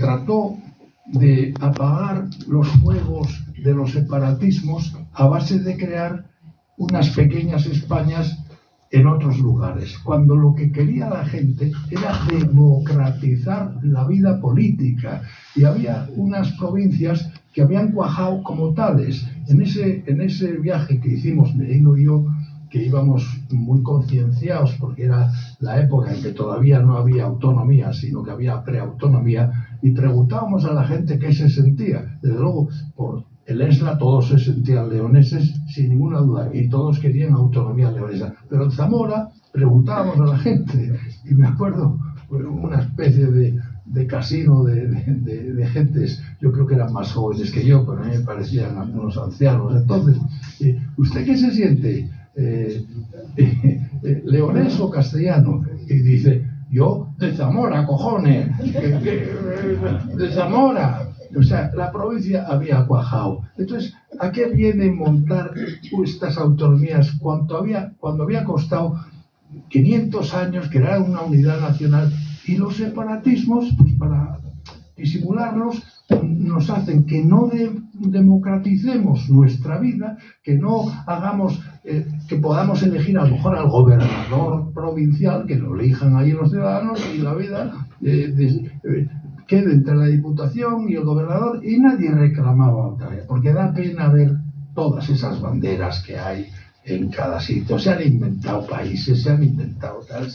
trató de apagar los fuegos de los separatismos a base de crear unas pequeñas Españas en otros lugares, cuando lo que quería la gente era democratizar la vida política, y había unas provincias que habían cuajado como tales. En ese viaje que hicimos Merino y yo, que íbamos muy concienciados porque era la época en que todavía no había autonomía, sino que había preautonomía, y preguntábamos a la gente qué se sentía. Desde luego, por el ESLA todos se sentían leoneses sin ninguna duda, y todos querían autonomía leonesa. Pero en Zamora preguntábamos a la gente, y me acuerdo, una especie de casino de gentes, yo creo que eran más jóvenes que yo, pero a mí me parecían unos ancianos. Entonces, ¿usted qué se siente? ¿Leonés o castellano? Y dice, yo de Zamora, cojones, de Zamora. O sea, la provincia había cuajado. Entonces, ¿a qué viene montar estas autonomías cuando había costado 500 años crear una unidad nacional? Y los separatismos, pues para disimularlos, nos hacen que no democraticemos nuestra vida, que no hagamos, que podamos elegir a lo mejor al gobernador provincial, que lo elijan ahí los ciudadanos, y la vida quede entre la Diputación y el gobernador, y nadie reclamaba otra vez, porque da pena ver todas esas banderas que hay en cada sitio. Se han inventado países, se han inventado tal,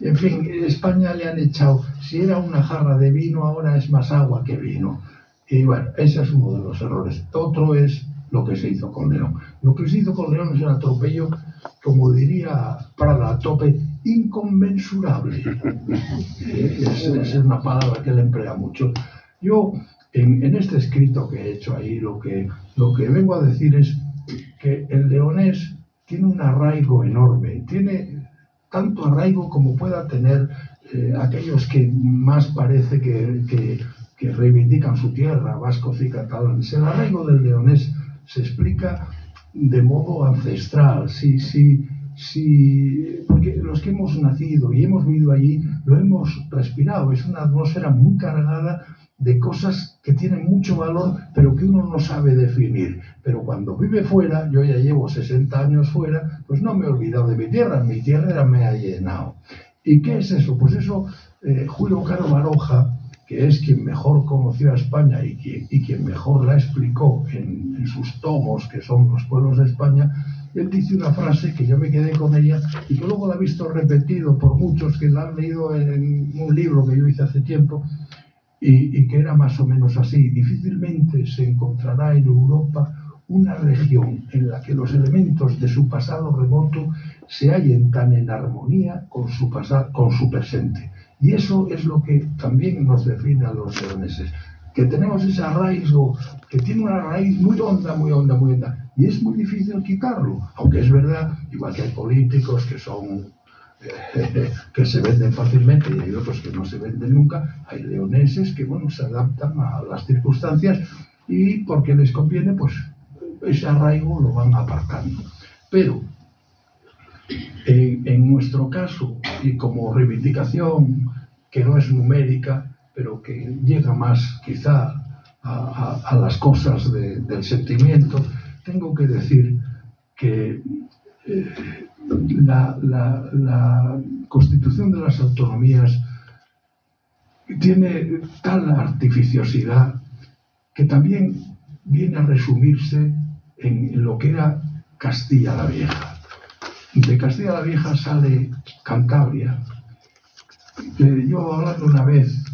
en fin, España le han echado, si era una jarra de vino, ahora es más agua que vino. Y bueno, ese es uno de los errores. Otro es lo que se hizo con León. Lo que se hizo con León es un atropello, como diría Prada a tope, inconmensurable. Es una palabra que él emplea mucho. Yo, en este escrito que he hecho ahí, lo que vengo a decir es que el leonés tiene un arraigo enorme, tiene tanto arraigo como pueda tener aquellos que más parece que reivindican su tierra, vascos y catalanes. El arraigo del leonés se explica de modo ancestral, porque los que hemos nacido y hemos vivido allí lo hemos respirado. Es una atmósfera muy cargada de cosas que tienen mucho valor, pero que uno no sabe definir. Pero cuando vive fuera, yo ya llevo 60 años fuera, pues no me he olvidado de mi tierra me ha llenado. ¿Y qué es eso? Pues eso, Julio Caro Baroja, que es quien mejor conoció a España y quien mejor la explicó en sus tomos, que son Los pueblos de España, él dice una frase que yo me quedé con ella y que luego la he visto repetido por muchos que la han leído en un libro que yo hice hace tiempo, y que era más o menos así: difícilmente se encontrará en Europa una región en la que los elementos de su pasado remoto se hallen tan en armonía con su presente. Y eso es lo que también nos define a los leoneses, que tenemos ese arraigo, que tiene una raíz muy honda, muy honda, muy honda, y es muy difícil quitarlo, aunque es verdad, igual que hay políticos que son que se venden fácilmente y hay otros que no se venden nunca, hay leoneses que, bueno, se adaptan a las circunstancias y porque les conviene, pues ese arraigo lo van aparcando. Pero en nuestro caso, y como reivindicación que no es numérica, pero que llega más quizá a las cosas del sentimiento, tengo que decir que la constitución de las autonomías tiene tal artificiosidad que también viene a resumirse en lo que era Castilla la Vieja. De Castilla la Vieja sale Cantabria. Yo, hablando una vez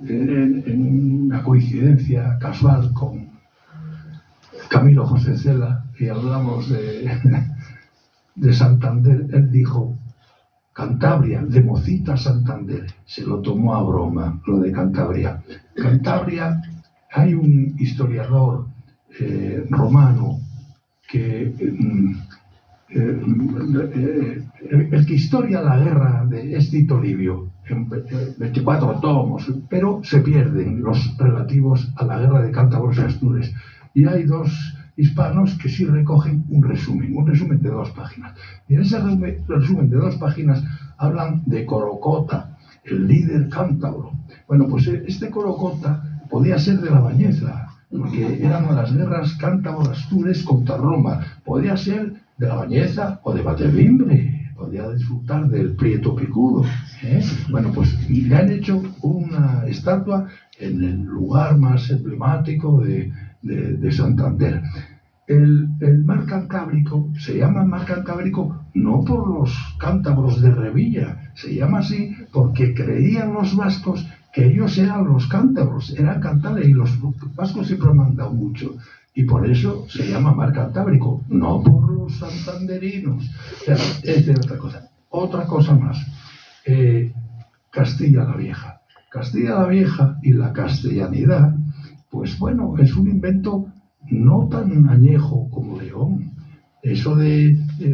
en una coincidencia casual con Camilo José Cela, y hablamos de Santander, él dijo: Cantabria, de Mocita a Santander. Se lo tomó a broma, lo de Cantabria. Cantabria, hay un historiador romano que el que historia la guerra es Tito Livio, en 24 tomos, pero se pierden los relativos a la guerra de Cántabros y Astures. Y hay dos hispanos que sí recogen un resumen de 2 páginas. Y en ese resumen de 2 páginas hablan de Corocota, el líder cántabro. Bueno, pues este Colocota podía ser de la Bañeza, porque eran las guerras cántabro-astures contra Roma. Podía ser de la Bañeza o de Valdellimbre, podía disfrutar del Prieto Picudo. Bueno, pues le han hecho una estatua en el lugar más emblemático de Santander. El mar Cantábrico se llama mar Cantábrico no por los cántabros de Revilla, se llama así porque creían los vascos que ellos eran los cántabros, eran cantares, y los vascos siempre han mandado mucho, y por eso se llama mar Cantábrico, no por los santanderinos. O sea, es de otra cosa. Otra cosa más, Castilla la Vieja. Castilla la Vieja y la castellanidad, pues bueno, es un invento no tan añejo como León. Eso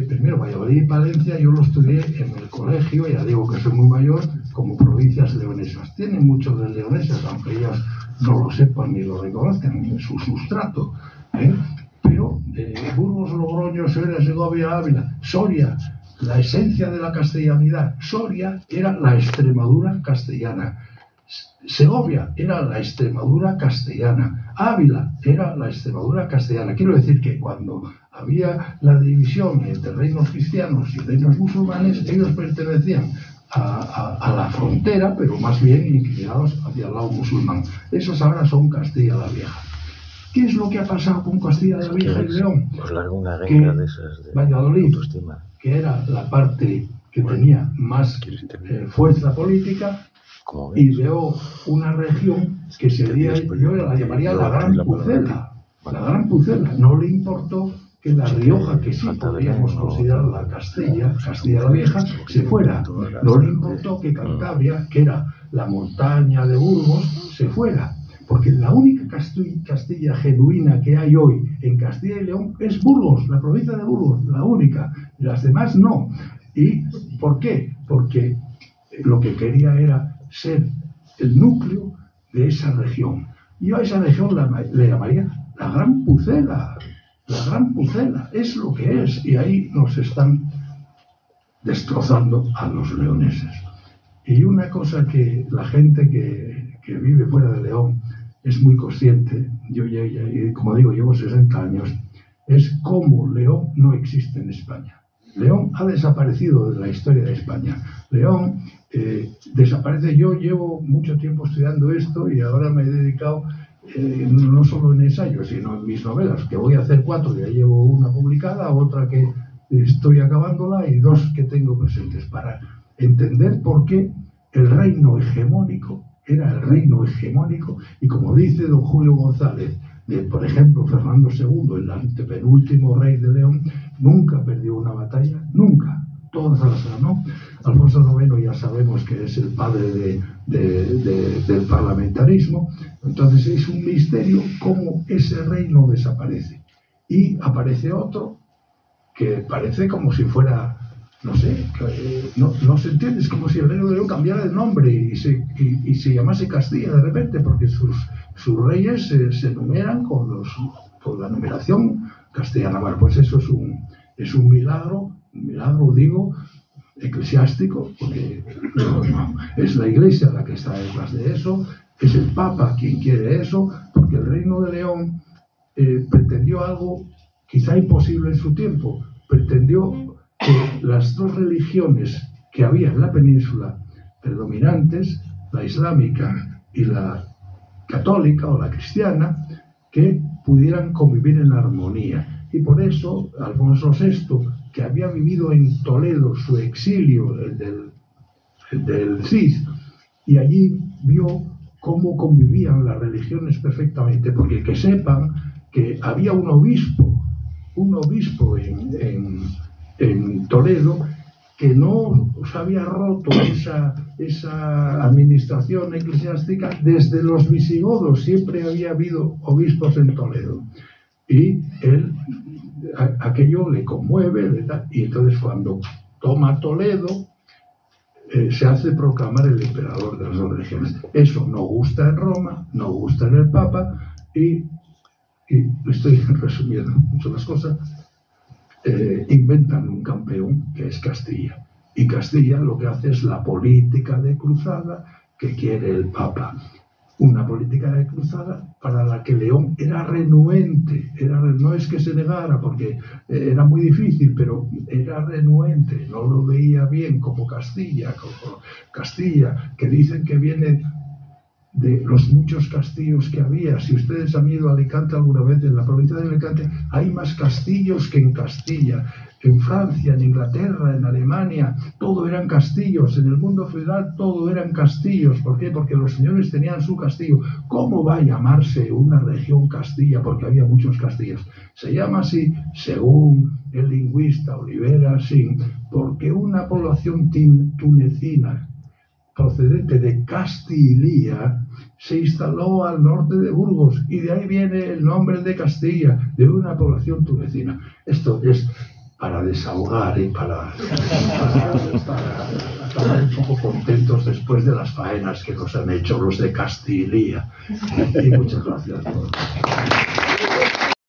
primero Valladolid y Palencia, yo lo estudié en el colegio, ya digo que soy muy mayor, como provincias leonesas. Tienen muchos de leonesas, aunque ellas no lo sepan ni lo reconozcan en su sustrato. Pero Burgos, Logroño, Soria, Segovia, Ávila, Soria, la esencia de la castellanidad. Soria era la Extremadura castellana. Segovia era la Extremadura castellana, Ávila era la Extremadura castellana. Quiero decir que cuando había la división entre reinos cristianos y reinos musulmanes, ellos pertenecían a la frontera, pero más bien inclinados hacia el lado musulmán. Esos ahora son Castilla la Vieja. ¿Qué es lo que ha pasado con Castilla la Vieja y León? Os largo una guerra de esas de Valladolid, autoestima, que era la parte que tenía más fuerza política, ideó una región que sería, yo la llamaría la Gran Pucela. La Gran Pucela. No le importó que la Rioja, que sí podríamos considerar la Castilla la Vieja, se fuera. No le importó que Cantabria, que era la montaña de Burgos, se fuera. Porque la única Castilla genuina que hay hoy en Castilla y León es Burgos, la provincia de Burgos, la única. Y las demás no. ¿Y por qué? Porque lo que quería era ser el núcleo de esa región. Yo a esa región le llamaría la Gran Pucela. La Gran Pucela es lo que es, y ahí nos están destrozando a los leoneses. Y una cosa que la gente que vive fuera de León es muy consciente, yo ya, como digo, llevo 60 años, es cómo León no existe en España. León ha desaparecido de la historia de España. León desaparece. Yo llevo mucho tiempo estudiando esto y ahora me he dedicado no solo en ensayos, sino en mis novelas, que voy a hacer 4, ya llevo una publicada, otra que estoy acabándola y 2 que tengo presentes, para entender por qué el reino hegemónico era el reino hegemónico, y como dice don Julio González, por ejemplo, Fernando II, el antepenúltimo rey de León, nunca perdió una batalla, nunca, todas las ganó. Alfonso IX ya sabemos que es el padre del parlamentarismo. Entonces es un misterio cómo ese reino desaparece y aparece otro que parece como si fuera, no sé, no se entiende, es como si el reino de León cambiara de nombre y se llamase Castilla de repente, porque sus reyes se numeran con la numeración castellana. Bueno, pues eso es un milagro digo, eclesiástico, porque es la Iglesia la que está detrás de eso, es el Papa quien quiere eso, porque el Reino de León pretendió algo quizá imposible en su tiempo, pretendió que las 2 religiones que había en la península predominantes, la islámica y la católica o la cristiana, que pudieran convivir en armonía. Y por eso Alfonso VI, que había vivido en Toledo su exilio, el del Cid, y allí vio cómo convivían las religiones perfectamente, porque que sepan que había un obispo en Toledo que no se había roto esa administración eclesiástica desde los visigodos. Siempre había habido obispos en Toledo, y él aquello le conmueve, y entonces cuando toma Toledo se hace proclamar el emperador de las 2 religiones. Eso no gusta en Roma, no gusta en el Papa, y estoy resumiendo mucho las cosas. Inventan un campeón que es Castilla, y Castilla lo que hace es la política de cruzada que quiere el Papa. Una política de cruzada para la que León era renuente, no es que se negara porque era muy difícil, pero era renuente, no lo veía bien como Castilla, que dicen que viene de los muchos castillos que había. Si ustedes han ido a Alicante alguna vez, en la provincia de Alicante hay más castillos que en Castilla. En Francia, en Inglaterra, en Alemania, todo eran castillos. En el mundo feudal todo eran castillos. ¿Por qué? Porque los señores tenían su castillo. ¿Cómo va a llamarse una región Castilla? Porque había muchos castillos. Se llama así, según el lingüista Olivera Sin, porque una población tunecina procedente de Castilla se instaló al norte de Burgos, y de ahí viene el nombre de Castilla, de una población tunecina. Esto es para desahogar y para acabar un poco contentos después de las faenas que nos han hecho los de Castilla. Y muchas gracias.